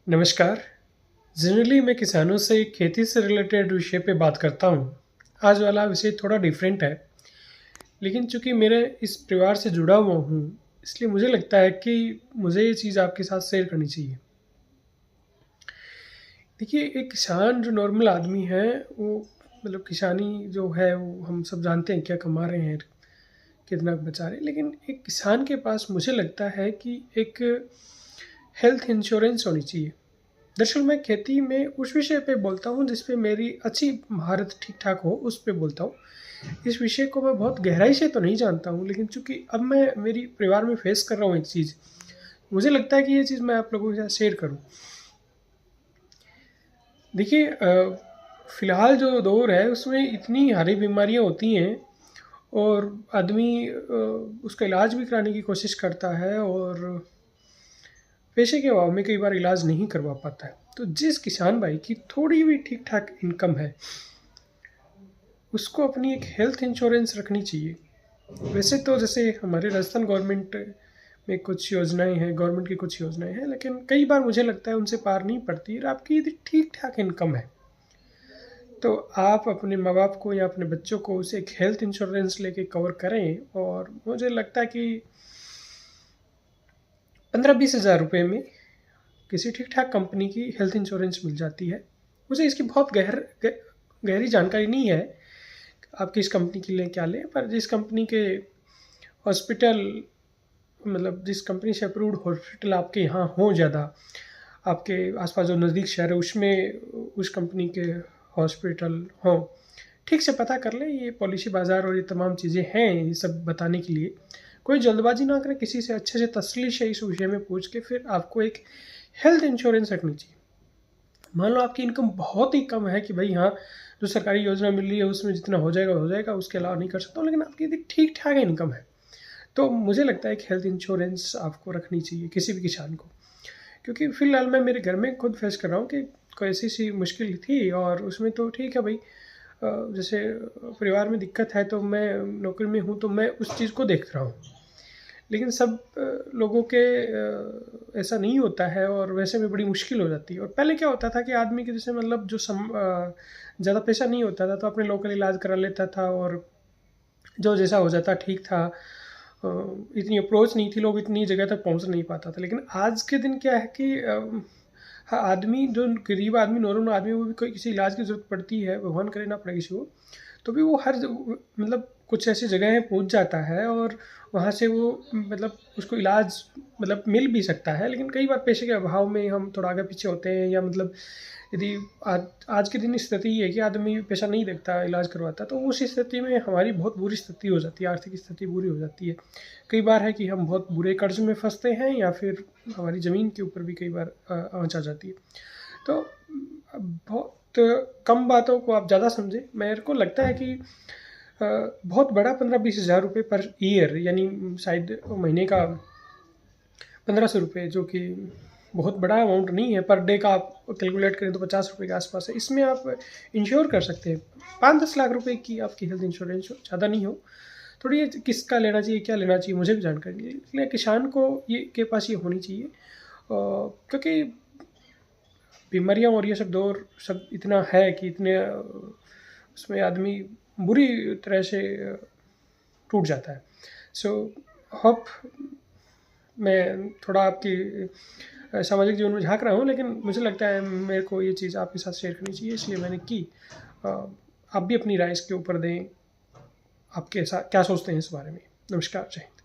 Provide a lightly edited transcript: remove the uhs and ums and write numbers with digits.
नमस्कार। जनरली मैं किसानों से खेती से रिलेटेड विषय पे बात करता हूँ। आज वाला विषय थोड़ा डिफरेंट है, लेकिन चूँकि मेरे इस परिवार से जुड़ा हुआ हूँ, इसलिए मुझे लगता है कि मुझे ये चीज़ आपके साथ शेयर करनी चाहिए। देखिए, एक किसान जो नॉर्मल आदमी है, वो किसानी जो है वो हम सब जानते हैं क्या कमा रहे हैं, कितना बचा रहे हैं। लेकिन एक किसान के पास मुझे लगता है कि एक हेल्थ इंश्योरेंस होनी चाहिए। दरअसल मैं खेती में उस विषय पे बोलता हूँ जिस पे मेरी अच्छी महारत ठीक-ठाक हो, उस पे बोलता हूँ। इस विषय को मैं बहुत गहराई से तो नहीं जानता हूँ, लेकिन चूँकि अब मैं मेरी परिवार में फेस कर रहा हूँ एक चीज़, मुझे लगता है कि ये चीज़ मैं आप लोगों के साथ शेयर करूँ। देखिए, फ़िलहाल जो दौर है उसमें इतनी सारी बीमारियाँ होती हैं और आदमी उसका इलाज भी कराने की कोशिश करता है और पैसे के अभाव में कई बार इलाज नहीं करवा पाता है। तो जिस किसान भाई की थोड़ी भी ठीक-ठाक इनकम है, उसको अपनी एक हेल्थ इंश्योरेंस रखनी चाहिए। वैसे तो जैसे हमारे राजस्थान गवर्नमेंट में कुछ योजनाएँ हैं, गवर्नमेंट की कुछ योजनाएँ हैं, लेकिन कई बार मुझे लगता है उनसे पार नहीं पड़ती और आपकी यदि ठीक-ठाक इनकम है, तो आप अपने माँ-बाप को या अपने बच्चों को उसे एक हेल्थ इंश्योरेंस लेके कवर करें और मुझे लगता है कि 15-20 हज़ार रुपए में किसी ठीक-ठाक कंपनी की हेल्थ इंश्योरेंस मिल जाती है। मुझे इसकी बहुत गहरी जानकारी नहीं है, आप किस कंपनी की लें, क्या लें, पर जिस कंपनी के हॉस्पिटल जिस कंपनी से अप्रूव्ड हॉस्पिटल आपके यहाँ हों ज़्यादा, आपके आस-पास जो नज़दीक शहर है उसमें उस कंपनी के हॉस्पिटल हों, ठीक से पता कर लें। ये पॉलिसी बाज़ार और ये तमाम चीज़ें हैं, ये सब बताने के लिए। कोई जल्दबाज़ी ना करें, किसी से अच्छे से तसल्ली से इस विषय में पूछ के फिर आपको एक हेल्थ इंश्योरेंस रखनी चाहिए। मान लो आपकी इनकम बहुत ही कम है कि भाई हाँ, जो सरकारी योजना मिल रही है उसमें जितना हो जाएगा, उसके अलावा नहीं कर सकता हूँ, लेकिन आपकी यदि ठीक-ठाक इनकम है, तो मुझे लगता है एक हेल्थ इंश्योरेंस आपको रखनी चाहिए किसी भी किसान को। क्योंकि फ़िलहाल मैं मेरे घर में खुद फेस कर रहा हूँ कि कोई ऐसी-सी मुश्किल थी और उसमें तो ठीक है भाई, जैसे परिवार में दिक्कत है तो मैं नौकरी में हूँ, तो मैं उस चीज़ को देख रहा हूँ। लेकिन सब लोगों के ऐसा नहीं होता है और वैसे में बड़ी मुश्किल हो जाती है। और पहले क्या होता था कि आदमी के जैसे ज़्यादा पैसा नहीं होता था तो अपने लोकल इलाज करा लेता था और जो जैसा हो जाता ठीक था। इतनी अप्रोच नहीं थी, लोग इतनी जगह तक पहुँच नहीं पाता था। लेकिन आज के दिन क्या है कि हाँ, आदमी जो गरीब आदमी, नॉर्मल आदमी, वो भी कोई किसी इलाज की ज़रूरत पड़ती है, भगवान करे ना पड़े किसी को, तो भी वो हर कुछ ऐसी जगहें पहुँच जाता है और वहाँ से वो उसको इलाज मिल भी सकता है। लेकिन कई बार पैसे के अभाव में हम थोड़ा आगे पीछे होते हैं या यदि आज आज के दिन स्थिति ये है कि आदमी पैसा नहीं देखता, इलाज करवाता, तो उस स्थिति में हमारी बहुत बुरी स्थिति हो जाती है, आर्थिक स्थिति बुरी हो जाती है। कई बार है कि हम बहुत बुरे कर्ज़ में फँसते हैं या फिर हमारी ज़मीन के ऊपर भी कई बार आँच आ जाती है। तो बहुत कम बातों को आप ज़्यादा समझें। मेरे को लगता है कि बहुत बड़ा 15-20 हज़ार रुपये पर ईयर, यानी शायद महीने का 1500 रुपये, जो कि बहुत बड़ा अमाउंट नहीं है। पर डे का आप कैलकुलेट करें तो 50 रुपये के आसपास है। इसमें आप इंश्योर कर सकते हैं। 5-10 लाख रुपए की आपकी हेल्थ इंश्योरेंस हो, ज़्यादा नहीं हो। थोड़ी ये किसका लेना चाहिए, क्या लेना चाहिए, मुझे भी जानकारी नहीं है। इसलिए किसान को ये के पास ये होनी चाहिए, क्योंकि बीमारियाँ और ये सब दौर सब इतना है कि उसमें आदमी बुरी तरह से टूट जाता है। सो होप मैं थोड़ा आपकी सामाजिक जीवन में झाँक रहा हूँ, लेकिन मुझे लगता है मेरे को ये चीज़ आपके साथ शेयर करनी चाहिए, इसलिए मैंने की। अ, आप भी अपनी राय इसके ऊपर दें, आप कैसा क्या सोचते हैं इस बारे में? नमस्कार, जय हिंद।